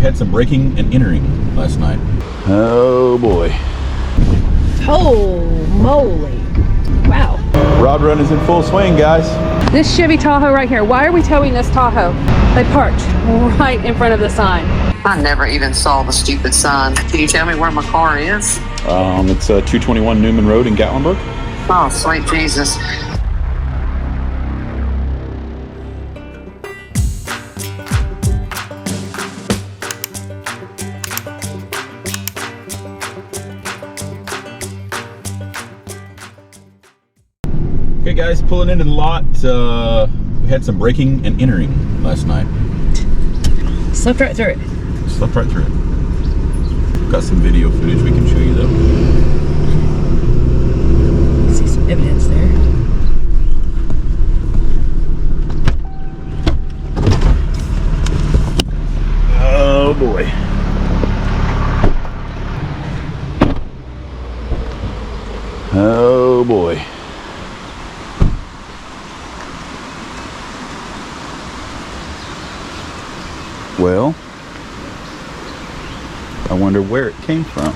had some breaking and entering last night. Oh boy. Oh moly. Wow. Rod run is in full swing, guys. This Chevy Tahoe right here. Why are we towing this Tahoe? They parked right in front of the sign. I never even saw the stupid sign. Can you tell me where my car is? It's 221 Newman Road in Gatlinburg. Oh, sweet Jesus. Okay guys, pulling into the lot. We had some breaking and entering last night. Slipped right through it. Slept right through it. Got some video footage we can show you though. See some evidence there. Oh boy. Oh boy. Well, I wonder where it came from.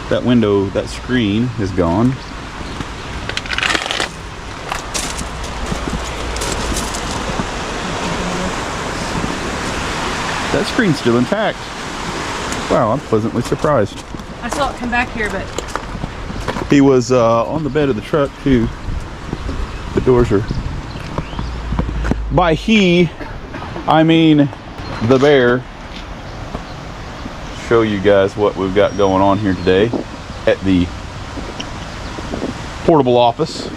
That window, that screen is gone. That screen's still intact. Wow, I'm pleasantly surprised. I saw it come back here, but He was on the bed of the truck too. The doors are... By he, I mean the bear. Show you guys what we've got going on here today at the portable office.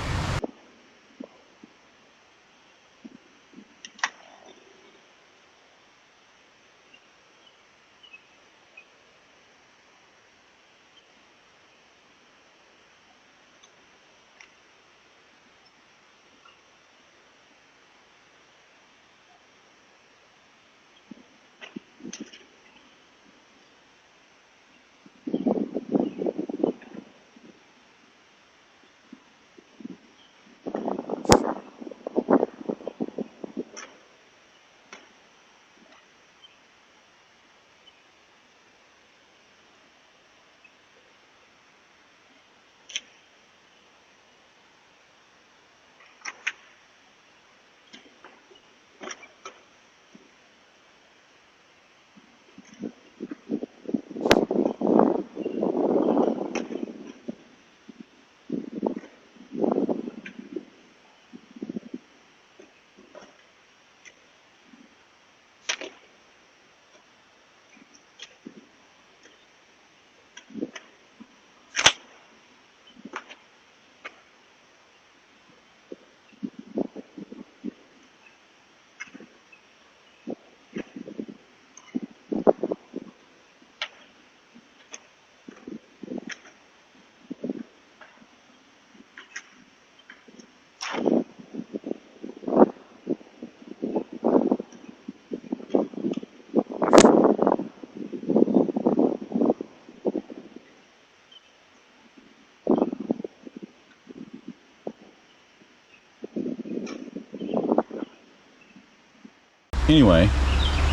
Anyway,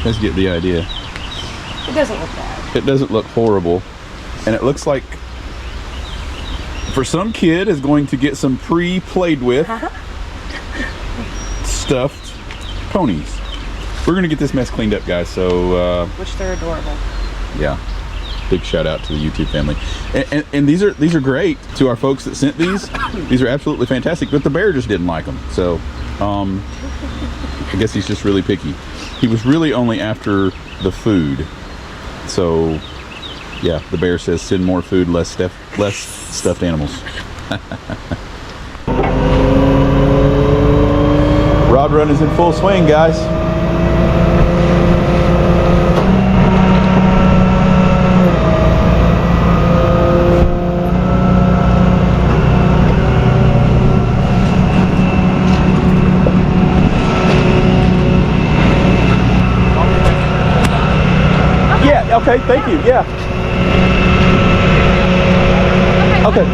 let's get the idea. it doesn't look bad. It doesn't look horrible. And it looks like for some kid is going to get some pre-played with stuffed ponies. We're going to get this mess cleaned up, guys. So Which they're adorable. yeah, big shout out to the YouTube family. And these are great to our folks that sent these. These are absolutely fantastic, but the bear just didn't like them. So I guess he's just really picky. He was really only after the food. So yeah, the bear says send more food, less stuffed animals. Rod run is in full swing, guys. Yeah, okay, thank you, yeah. Okay.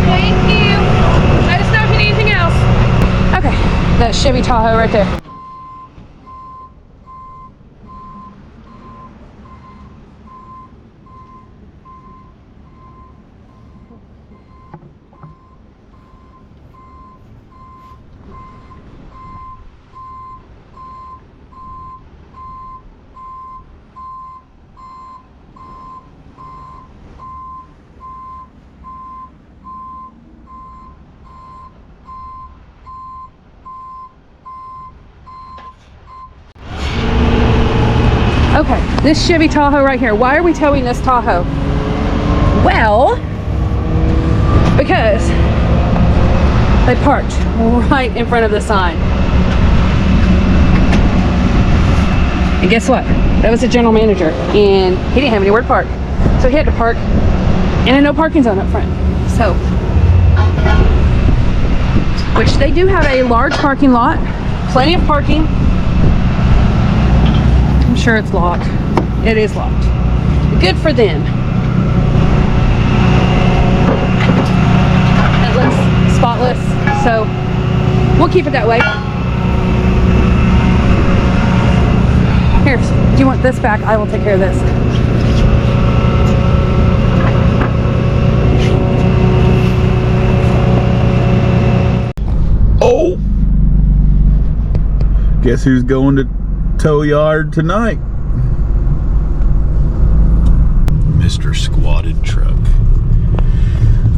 Thank you. Let us know if you need anything else. Okay, that Chevy Tahoe right there. Okay, this Chevy Tahoe right here. Why are we towing this Tahoe? Well, because they parked right in front of the sign. And guess what? That was the general manager, and he didn't have anywhere to park. So he had to park in a no parking zone up front. So, which they do have a large parking lot, plenty of parking. I'm sure it's locked. It is locked. Good for them. It looks spotless, so we'll keep it that way. Here, do you want this back? I will take care of this. Oh! Guess who's going to tow yard tonight? Mr. Squatted Truck.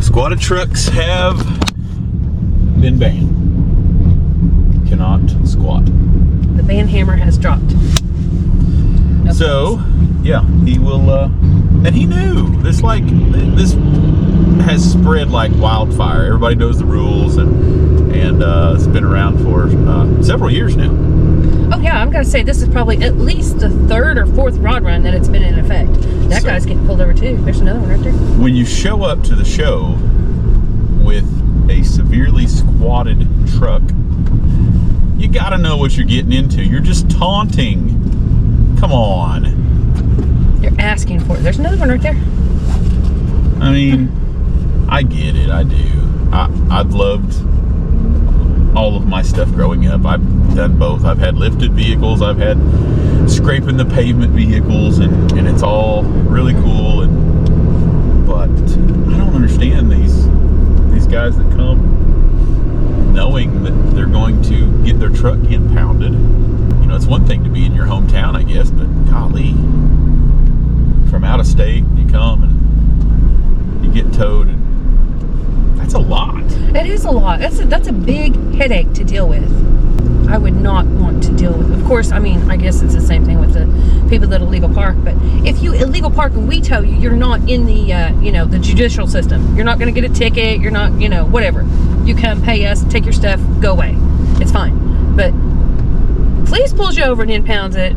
Squatted trucks have been banned. Cannot squat. The ban hammer has dropped. No So, yeah, he will, and he knew this has spread like wildfire. Everybody knows the rules, and it's been around for several years now. Oh yeah, I'm gonna say this is probably at least the third or fourth rod run that it's been in effect. That guy's getting pulled over too. There's another one right there. When you show up to the show with a severely squatted truck, you gotta know what you're getting into. You're just taunting. Come on. You're asking for it. There's another one right there. I mean, I get it. I do. I've loved all of my stuff growing up. I've done both. I've had lifted vehicles. I've had scraping the pavement vehicles, and it's all really cool. But I don't understand these guys that come knowing that they're going to get their truck impounded. You know, it's one thing to be in your hometown, I guess, but golly, from out of state, you come and you get towed, and that's a lot. It is a lot. That's a big headache to deal with. I would not want to deal with. Of course, I mean, I guess it's the same thing with the people that illegal park. But if you illegal park and we tow you, you're not in the the judicial system. You're not going to get a ticket. You're not, whatever. You come, pay us, take your stuff, go away. It's fine. But police pulls you over and impounds it.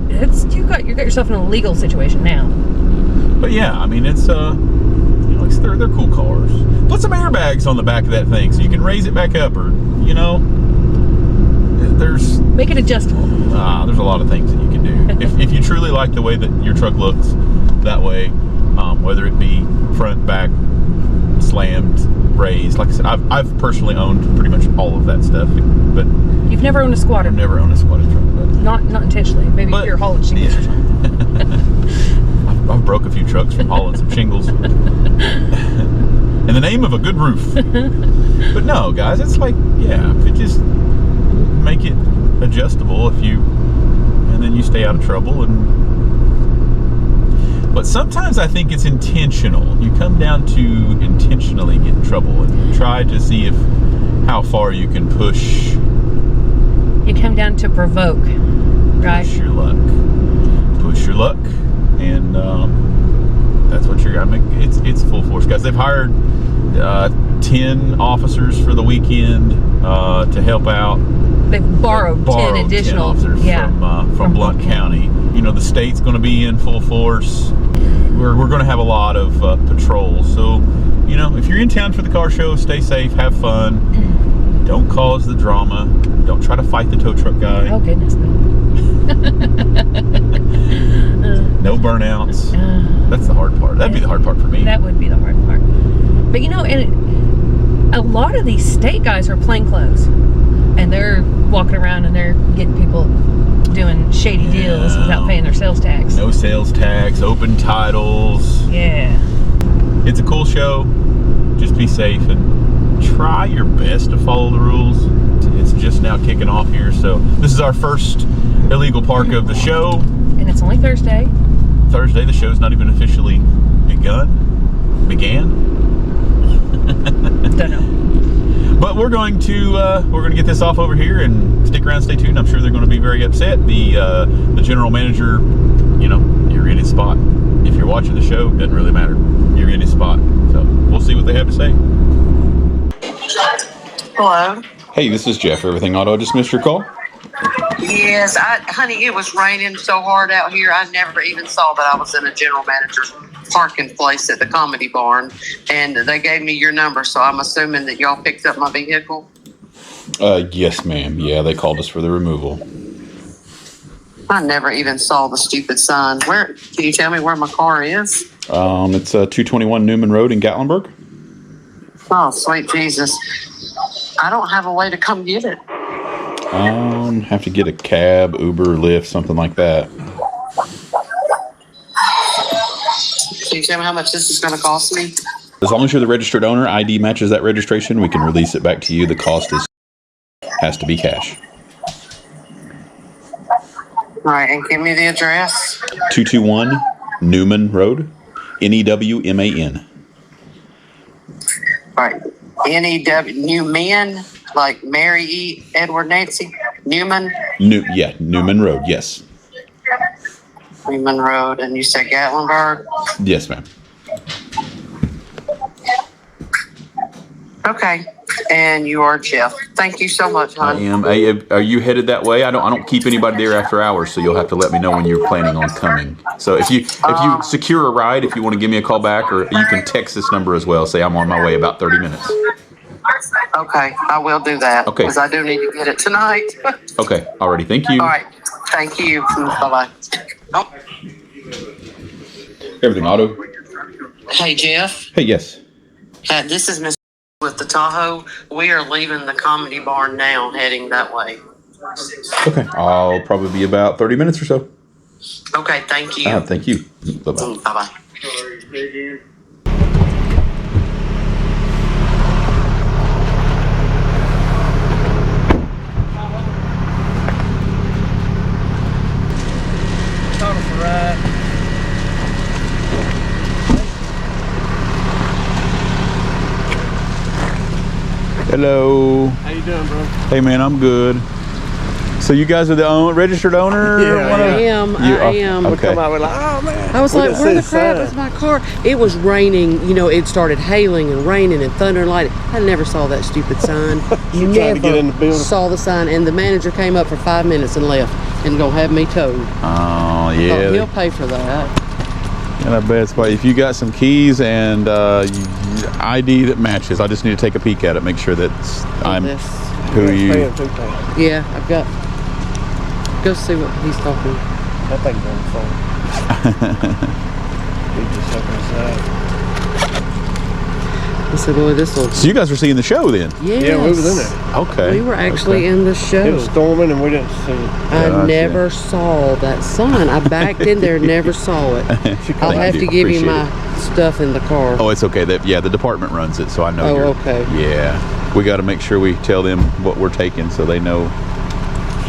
You got yourself in a legal situation now. But yeah, I mean, it's they're cool cars. Put some airbags on the back of that thing so you can raise it back up, or there's make it adjustable. There's a lot of things that you can do if you truly like the way that your truck looks that way, whether it be front, back, slammed, raised. Like I said, I've personally owned pretty much all of that stuff, but you've never owned a squatter. I've never owned a squatted truck, but not intentionally. Maybe you're hauling shingles or something. I've broke a few trucks from hauling some shingles in the name of a good roof. But no, guys, it's like, if you just make it adjustable, and then you stay out of trouble. But sometimes I think it's intentional. You come down to intentionally get in trouble and try to see how far you can push. You come down to provoke, right? Push your luck. Push your luck. And that's what you're. I mean, it's full force, guys. They've hired 10 officers for the weekend to help out. They've borrowed 10 additional 10 officers from Blount County. The state's going to be in full force. We're going to have a lot of patrols. So, if you're in town for the car show, stay safe, have fun. Don't cause the drama. Don't try to fight the tow truck guy. Oh goodness, no. No burnouts. That's the hard part. That'd be the hard part for me. That would be the hard part. But and a lot of these state guys are plainclothes, and they're walking around and they're getting people doing shady deals without paying their sales tax. No sales tax, open titles. Yeah. It's a cool show. Just be safe and try your best to follow the rules. It's just now kicking off here, so this is our first illegal park of the show. And it's only Thursday. The show's not even officially began. Don't know. But we're going to get this off over here and stick around, stay tuned. I'm sure they're going to be very upset. The general manager you know, you're in his spot. If you're watching the show, doesn't really matter. You're in his spot. So we'll see what they have to say. Hello. Hey, this is Jeff. Everything Auto. Just missed your call. Yes, honey, it was raining so hard out here. I never even saw that I was in a general manager's parking place at the Comedy Barn, and they gave me your number. So I'm assuming that y'all picked up my vehicle. Yes, ma'am. Yeah, they called us for the removal. I never even saw the stupid sign. Where? Can you tell me where my car is? It's 221 Newman Road in Gatlinburg. Oh, sweet Jesus! I don't have a way to come get it. Have to get a cab, Uber, Lyft, something like that. Can you tell me how much this is going to cost me? As long as you're the registered owner, ID matches that registration, we can release it back to you. The cost has to be cash. All right, and give me the address. 221 Newman Road, Newman. All right, Newman, like Mary E. Edward Nancy, Newman. Newman Road, yes. Newman Road, and you said Gatlinburg? Yes, ma'am. Okay, and you are Jeff. Thank you so much, hon. I am. Are you headed that way? I don't keep anybody there after hours, so you'll have to let me know when you're planning on coming. So if you secure a ride, if you want to give me a call back, or you can text this number as well. Say I'm on my way about 30 minutes. Okay, I will do that. Okay. Because I do need to get it tonight. Okay, alrighty. Thank you. All right, thank you. Bye-bye. Oh. Everything Auto. Hey, Jeff. Hey, yes. This is Miss with the Tahoe. We are leaving the Comedy Barn now, heading that way. Okay, I'll probably be about 30 minutes or so. Okay, thank you. Thank you. Bye-bye. Bye-bye. Hello. How you doing, bro? Hey, man, I'm good. So you guys are the registered owner? Yeah, I am. Okay. Come out with like, oh man. I was like, just where the see crap sign. is my car? It was raining. You know, it started hailing and raining and thunder and lightning. I never saw that stupid sign. You trying to get in the building? Saw the sign, and the manager came up for 5 minutes and left and gonna have me towed. Oh, I yeah. thought he'll pay for that. And I bet it's why if you got some keys and ID that matches, I just need to take a peek at it, make sure that I'm This. who you. Paying $2,000. Yeah, I've got. Go see what he's talking. That thing's on the phone. He's just stuck inside. I said, boy, this will. So you guys were seeing the show then? Yes. Yeah, we was in there. Okay. We were actually Okay. in the It show. was storming and we didn't see it. I Gotcha. never saw that sign. I backed in there, never saw it. I'll Thank have you. to give you Appreciate my stuff in the car. Oh, it's okay. The department runs it, so I know. Oh, you're, okay. Yeah, we got to make sure we tell them what we're taking, so they know.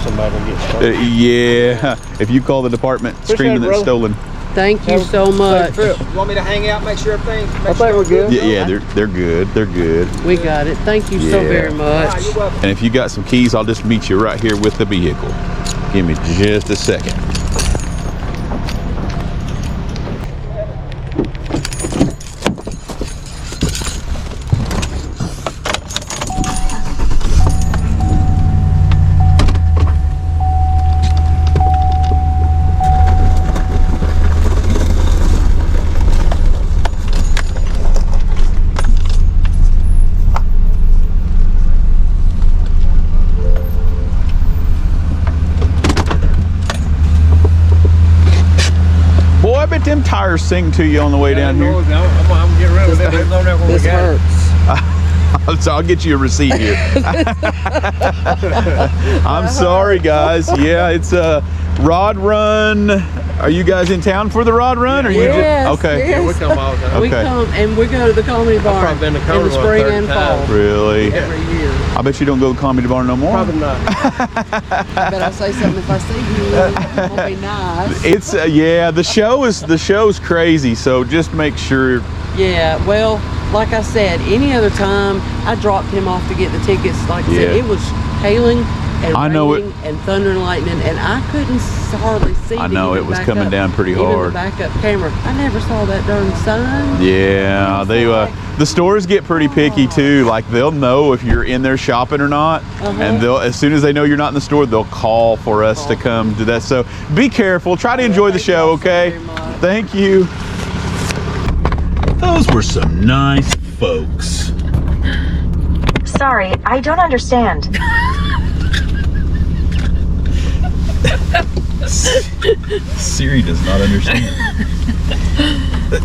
Somebody will get started. Yeah, if you call the department screaming it, that it's brother. stolen. Thank you so much. You want me to hang out, make sure everything's... I think we're good. Yeah, they're good. They're good. We got it. Thank you so Yeah. very much. You're welcome. And if you got some keys, I'll just meet you right here with the vehicle. Give me just a second. Boy, I bet them tires sing to you on the way down here. I'm getting rid of it. This hurts. So I'll get you a receipt here. I'm sorry, guys. Yeah, it's a Rod Run. Are you guys in town for the Rod Run? Or you Yes, just okay? yes. We come all the time. We Okay. come and we go to the Comedy Barn probably been to in Comedy the Barn spring 30 and fall. times. Really? Every year. I bet you don't go to the Comedy Barn no more. Probably not. I bet I'll say something if I see you. It's gonna be nice. It's yeah. The show's crazy. So just make sure. Yeah, well, like I said, any other time I dropped him off to get the tickets. Like I said, Yeah. it was hailing and I know raining and thunder and lightning, and I couldn't hardly see. I know, to even it was back coming up. down pretty Even hard. the backup camera. I never saw that darn sign. Yeah, they the stores get pretty picky too. Like they'll know if you're in there shopping or not, and they'll, as soon as they know you're not in the store, they'll call for us to come do that. So be careful. Try to enjoy the show, okay? Thank you. Those were some nice folks. Sorry, I don't understand. Siri does not understand.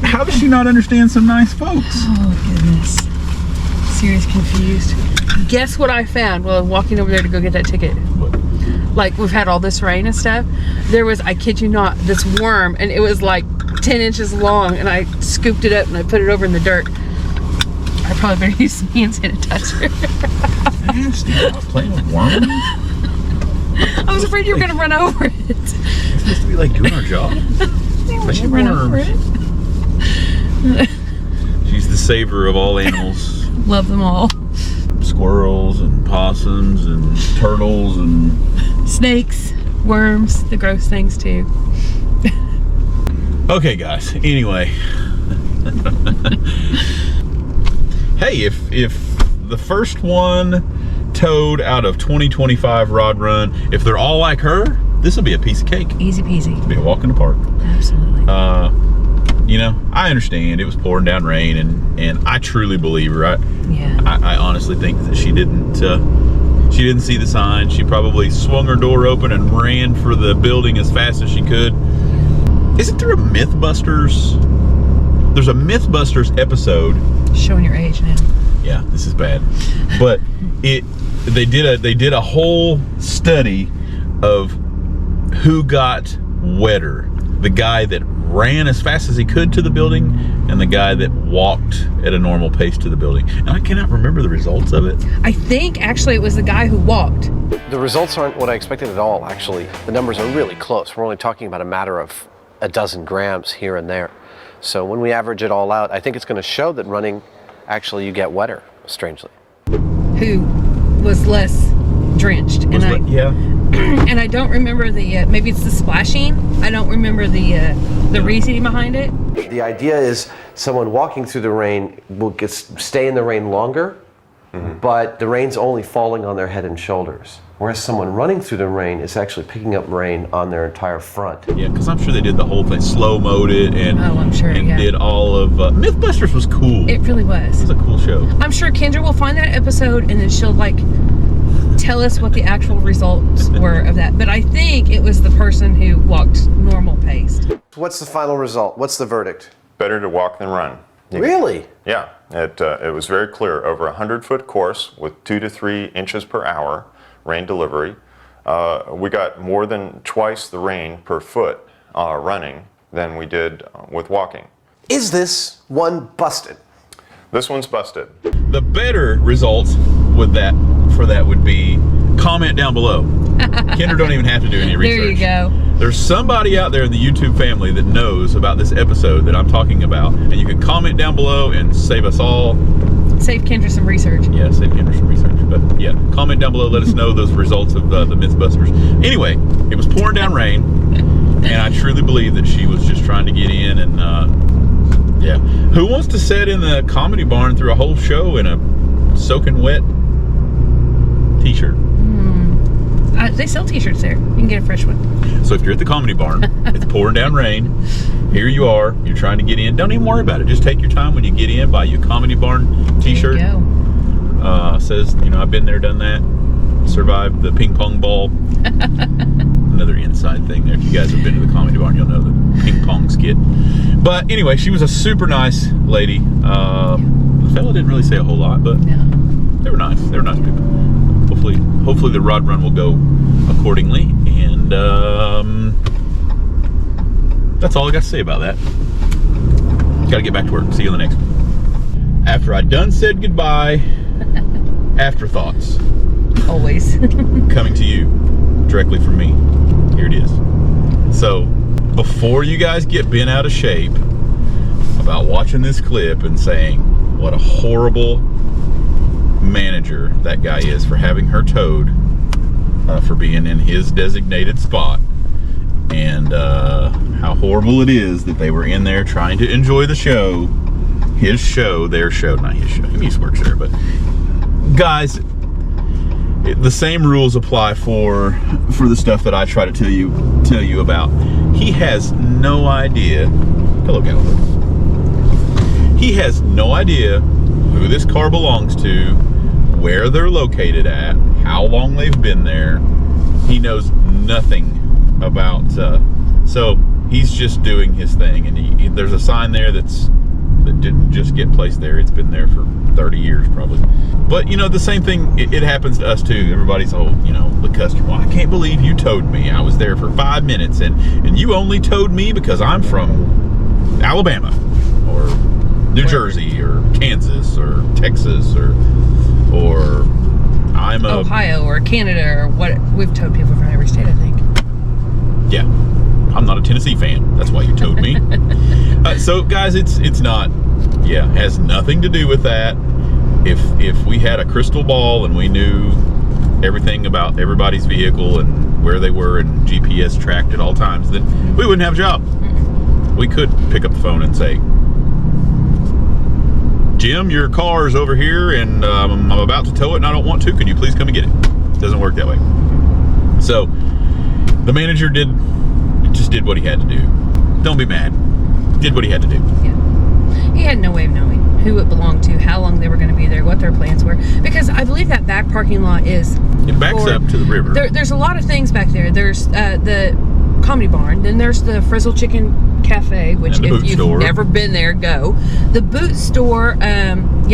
How does she not understand some nice folks? Oh, goodness. Siri's confused. Guess what I found while walking over there to go get that ticket? Like, we've had all this rain and stuff. There was, I kid you not, this worm, and it was like 10 inches long, and I scooped it up and I put it over in the dirt. I probably better use some hand sanitizer. Nasty. Playing with worms? I was afraid you were going to run over it. We're supposed to be like doing our job. We should run over it. She's the savior of all animals. Love them all. Squirrels and possums and turtles and Snakes, worms, the gross things too. okay, guys. Anyway, hey, if the first one towed out of 2025 Rod Run, if they're all like her, this will be a piece of cake. Easy peasy. It'll be a walk in the park. Absolutely. You know, I understand it was pouring down rain, and I truly believe her. I honestly think that she didn't see the sign. She probably swung her door open and ran for the building as fast as she could. Isn't there a Mythbusters? There's a Mythbusters episode. Showing your age now. Yeah, this is bad. But they did a whole study of who got wetter. The guy that ran as fast as he could to the building and the guy that walked at a normal pace to the building. And I cannot remember the results of it. I think actually it was the guy who walked. The results aren't what I expected at all, actually. The numbers are really close. We're only talking about a matter of a dozen grams here and there. So when we average it all out, I think it's going to show that running, actually you get wetter, strangely. Who was less drenched. And I don't remember the, maybe it's the splashing. I don't remember the reasoning behind it. The idea is someone walking through the rain will stay in the rain longer, but the rain's only falling on their head and shoulders. Whereas someone running through the rain is actually picking up rain on their entire front. Yeah, because I'm sure they did the whole thing, slow-moed it, and I'm sure, and did all of Mythbusters was cool. It really was. It was a cool show. I'm sure Kendra will find that episode and then she'll like tell us what the actual results were of that. But I think it was the person who walked normal paced. What's the final result? What's the verdict? Better to walk than run. Really? Yeah, it was very clear. Over a 100-foot course with 2 to 3 inches per hour rain delivery. We got more than twice the rain per foot running than we did with walking. Is this one busted? This one's busted. The better result would would be comment down below. Kendra don't even have to do any research. There you go. There's somebody out there in the YouTube family that knows about this episode that I'm talking about, and you can comment down below and save us all. Save Kendra some research. Yeah, save Kendra some research. But yeah, comment down below, let us know those results of the Mythbusters. Anyway, it was pouring down rain, and I truly believe that she was just trying to get in, and yeah. Who wants to sit in the comedy barn through a whole show in a soaking wet t-shirt? They sell t-shirts there. You can get a fresh one. So if you're at the comedy barn, it's pouring down rain, here you are, you're trying to get in, don't even worry about it. Just take your time when you get in, buy you a comedy barn t-shirt. There you go. Says, you know, I've been there, done that, survived the ping pong ball. Another inside thing there. If you guys have been to the comedy barn, you'll know the ping pong skit. But anyway, she was a super nice lady. The fella didn't really say a whole lot, but they were nice. They were nice people. Hopefully the Rod Run will go accordingly. And that's all I got to say about that. Got to get back to work. See you in the next one. After I done said goodbye, afterthoughts. Always. Coming to you directly from me. Here it is. So, before you guys get bent out of shape about watching this clip and saying what a horrible manager that guy is for having her towed, for being in his designated spot, and how horrible it is that they were in there trying to enjoy the show. His show, their show, not his show. He works there, but guys, the same rules apply for the stuff that I try to tell you about. He has no idea. Hello, Gatlinburg. He has no idea who this car belongs to, where they're located at, how long they've been there. He knows nothing about. So he's just doing his thing, and there's a sign there that didn't just get placed there. It's been there for 30 years probably. But you know, the same thing, it happens to us too. Everybody's all, you know, the customer, well, I can't believe you towed me. I was there for 5 minutes and you only towed me because I'm from Alabama or New Jersey or Kansas or Texas or I'm a Ohio or Canada or what. We've towed people from every state, I think. Yeah. I'm not a Tennessee fan. That's why you towed me. So guys, it's not, has nothing to do with that. If we had a crystal ball and we knew everything about everybody's vehicle and where they were and GPS tracked at all times, then we wouldn't have a job. We could pick up the phone and say, Jim, your car is over here and I'm about to tow it and I don't want to. Can you please come and get it? It doesn't work that way. So the manager just did what he had to do. Don't be mad. Did what he had to do. Yeah. He had no way of knowing who it belonged to, how long they were going to be there, what their plans were. Because I believe that back parking lot is... It backs up to the river. There's a lot of things back there. There's the Comedy Barn. Then there's the Frizzle Chicken Cafe, which if you've never been there, go. The boot store,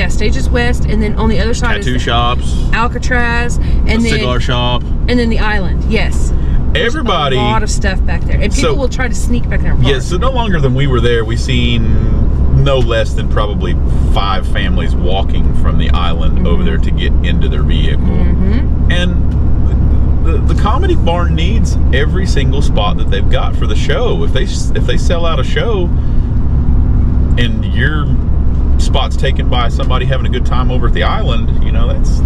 Stages West, and then on the other side tattoo is shops, Alcatraz, and then cigar shop, and then the island. Yes. Everybody, a lot of stuff back there, and people will try to sneak back there and park. Yeah, so no longer than we were there, we seen no less than probably 5 families walking from the island over there to get into their vehicle. And the Comedy Barn needs every single spot that they've got for the show. If they sell out a show and your spot's taken by somebody having a good time over at the island, you know, that's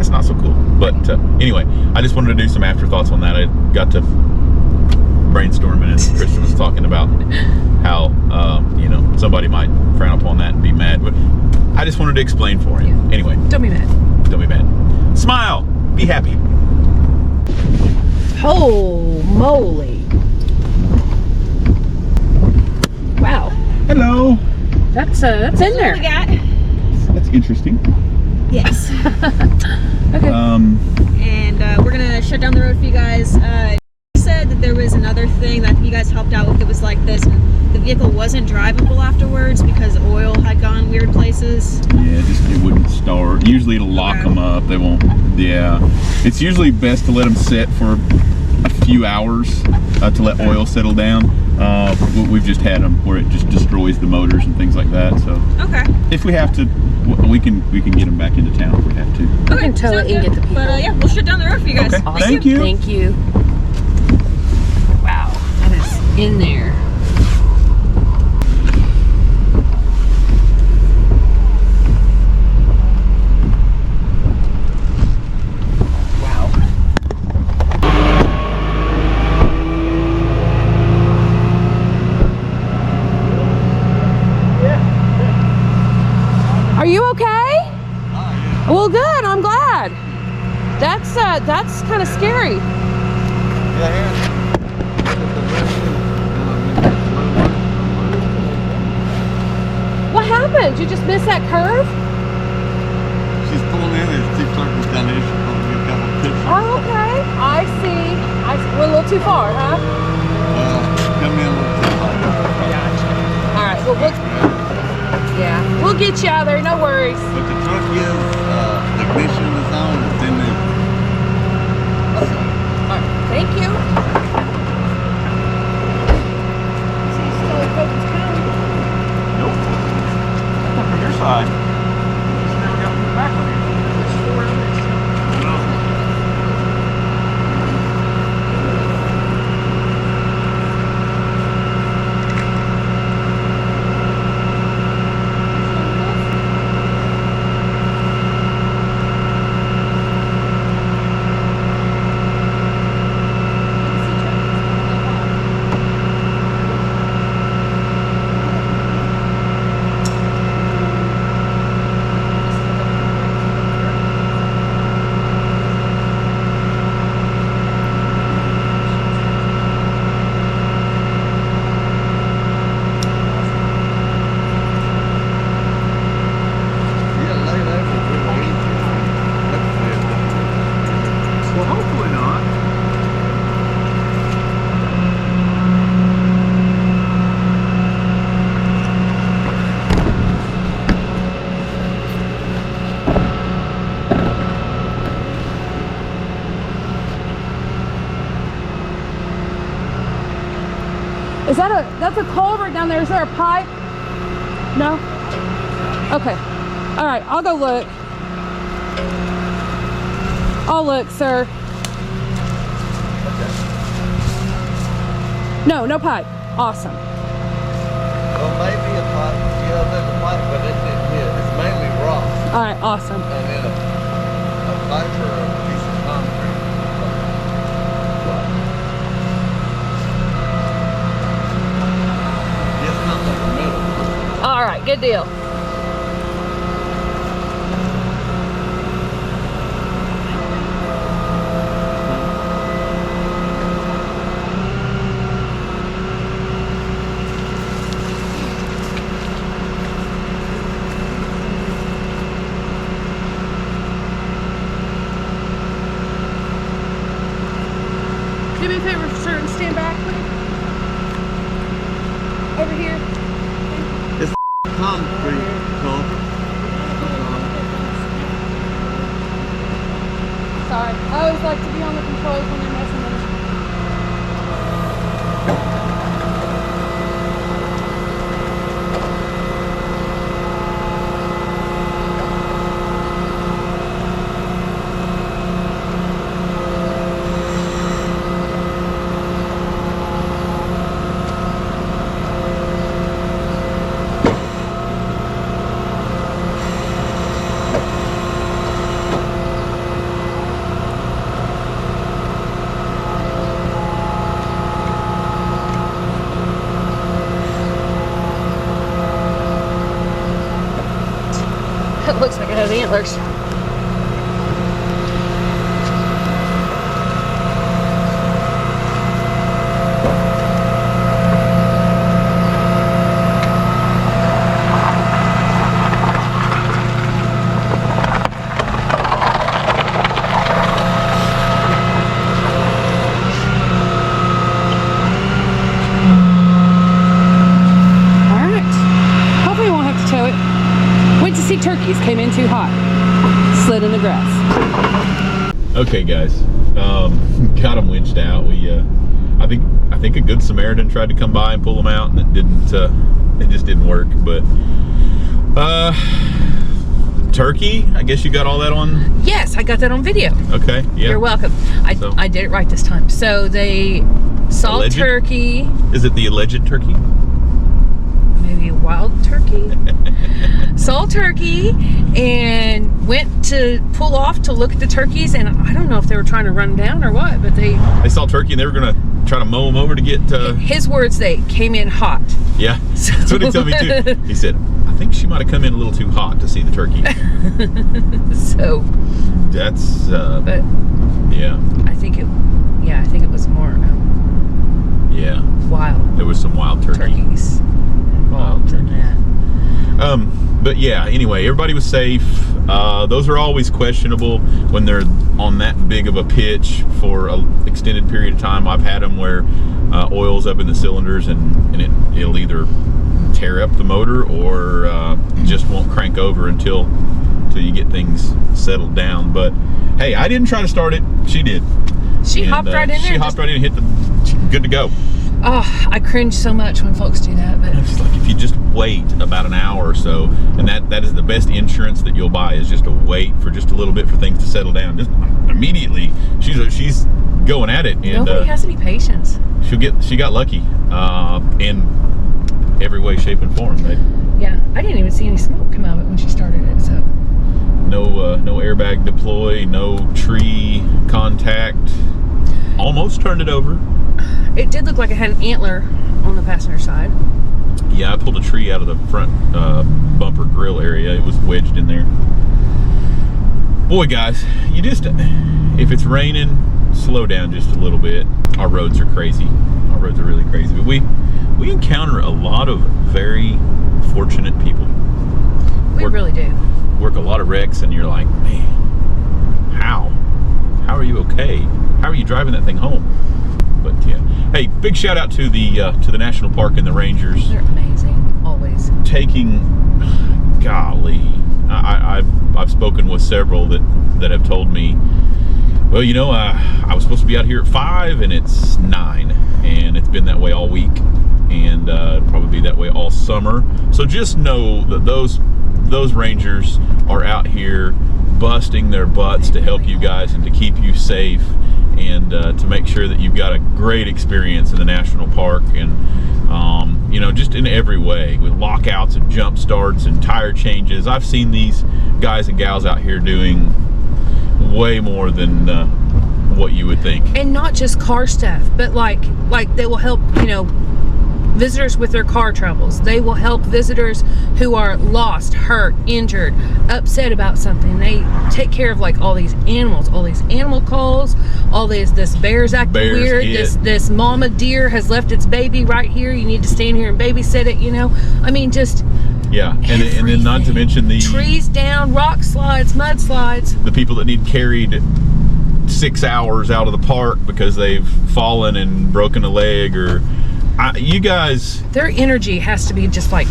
not so cool. But anyway, I just wanted to do some afterthoughts on that. I got to brainstorming, and Christian was talking about how you know, somebody might frown upon that and be mad, but I just wanted to explain for him. Yeah. Anyway, don't be mad. Don't be mad. Smile. Be happy. Oh moly! Wow. Hello. That's in there. What we got? That's interesting. Yes. Okay. And we're gonna shut down the road for you guys. You said that there was another thing that you guys helped out with. It was like this, and the vehicle wasn't drivable afterwards because oil had gone weird places. Yeah, it wouldn't start. Usually it'll lock them up. They won't. Yeah, it's usually best to let them sit for a few hours to let oil settle down. We've just had them where it just destroys the motors and things like that. So if we have to, we can get them back into town if we have to. We can tow it and get the people. But yeah, we'll shut down the road for you guys. Okay. Awesome. Thank you. Thank you. Wow, that is in there. Are you okay? Well, good. I'm glad. That's kind of scary. What happened? You just missed that curve? She's pulling in and two circles down there. She's going to get a couple of pictures. Oh, okay. I see. We're a little too far, huh? Come in a little too far. Gotcha. All right. Well, we'll get you out of there. No worries. But the truck is, the ignition is on. It's in there. Okay. All right. Thank you. Nope. Not from your side. She never got from the back of you. Is that that's a culvert down there? Is there a pipe? No? Okay. All right, I'll go look. I'll look, sir. No, no pipe. Awesome. Well, maybe a pipe. Yeah, there's a pipe, but it's mainly rock. All right, awesome. And then a pipe or a piece of concrete. Just nothing in the middle. All right, good deal. Do me a favor, sir, and stand back, please. Over here. It's concrete culvert. Sorry. I always like to be on the controls when they're messing with me. It looks like it has antlers. Turkeys came in too hot, slid in the grass. Okay, guys, got them winched out. We, I think a good Samaritan tried to come by and pull them out, and it didn't. It just didn't work. But turkey, I guess you got all that on. Yes, I got that on video. Okay, yeah. You're welcome. I did it right this time. So they saw Alleged? turkey. Is it the alleged turkey? Maybe wild turkey. Saw turkey and went to pull off to look at the turkeys, and I don't know if they were trying to run them down or what, but they saw turkey and they were gonna try to mow them over to get his words, they came in hot. Yeah, that's what he told me too. He said, I think she might have come in a little too hot to see the turkey. So that's but yeah, I think it was more yeah, wild. There was some wild turkeys involved in that. But yeah, anyway, everybody was safe. Those are always questionable when they're on that big of a pitch for an extended period of time. I've had them where oil's up in the cylinders and it'll either tear up the motor or just won't crank over until you get things settled down. But hey, I didn't try to start it. She did. She hopped right in there. She hopped right in and hit good to go. Oh, I cringe so much when folks do that. But it's like if you just wait about an hour or so, and that is the best insurance that you'll buy, is just to wait for just a little bit for things to settle down. Just immediately, she's going at it, and nobody has any patience. She got lucky in every way, shape, and form. Right? Yeah, I didn't even see any smoke come out of it when she started it. So no airbag deploy, no tree contact. Almost turned it over. It did look like it had an antler on the passenger side. Yeah, I pulled a tree out of the front bumper grill area. It was wedged in there. Boy, guys, you just, if it's raining, slow down just a little bit. Our roads are crazy. Our roads are really crazy. But we encounter a lot of very fortunate people. We really do. Work a lot of wrecks, and you're like, man, how are you okay? How are you driving that thing home? But yeah, hey, big shout out to the national park and the rangers. They're amazing, always. Taking, golly, I've spoken with several that have told me, well, you know, I was supposed to be out here at 5 and it's 9, and it's been that way all week. and probably be that way all summer. So just know that those rangers are out here busting their butts to help you guys and to keep you safe, and to make sure that you've got a great experience in the national park, and you know, just in every way, with lockouts and jump starts and tire changes. I've seen these guys and gals out here doing way more than what you would think. And not just car stuff, but like they will help, you know, visitors with their car troubles. They will help visitors who are lost, hurt, injured, upset about something. They take care of like all these animals, all these animal calls, all this bear's acting weird, this mama deer has left its baby right here, you need to stand here and babysit it, you know. I mean, just yeah, and then not to mention the trees down, rock slides, mud slides, the people that need carried 6 hours out of the park because they've fallen and broken a leg, or you guys, their energy has to be just like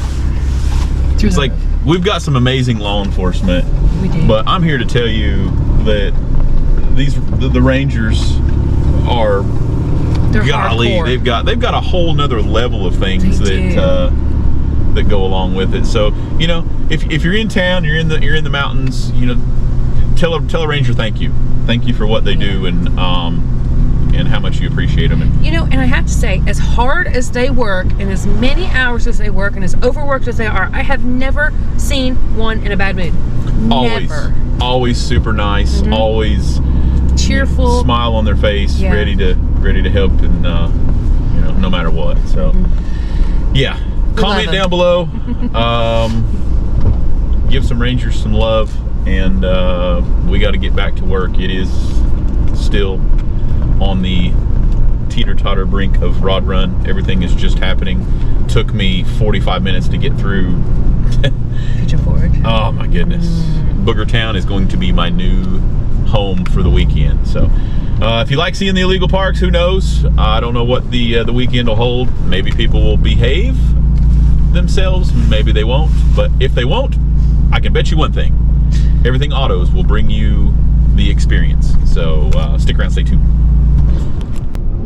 through it's like roof. We've got some amazing law enforcement. We do. But I'm here to tell you that the Rangers are, they're golly, hardcore. they've got a whole nother level of things that go along with it. So, you know, if you're in town, you're in the mountains, you know, tell a ranger thank you for what they do, and how much you appreciate them. And you know, and I have to say, as hard as they work and as many hours as they work and as overworked as they are, I have never seen one in a bad mood. Always super nice, always cheerful, smile on their face, ready to help, and you know, no matter what. So yeah, comment down below, give some rangers some love, and we got to get back to work. It is still on the teeter-totter brink of rod run. Everything is just happening. Took me 45 minutes to get through. Pigeon Forge. Oh my goodness. Booger Town is going to be my new home for the weekend. So if you like seeing the illegal parks, who knows? I don't know what the weekend will hold. Maybe people will behave themselves, maybe they won't. But if they won't, I can bet you one thing. Everything Autos will bring you the experience. So stick around, stay tuned.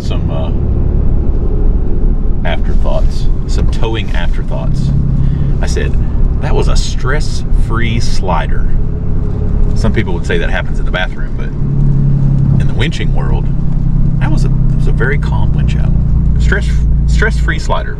Some afterthoughts, some towing afterthoughts. I said, that was a stress-free slider. Some people would say that happens in the bathroom, but in the winching world, that was a very calm winch out. Stress-free slider.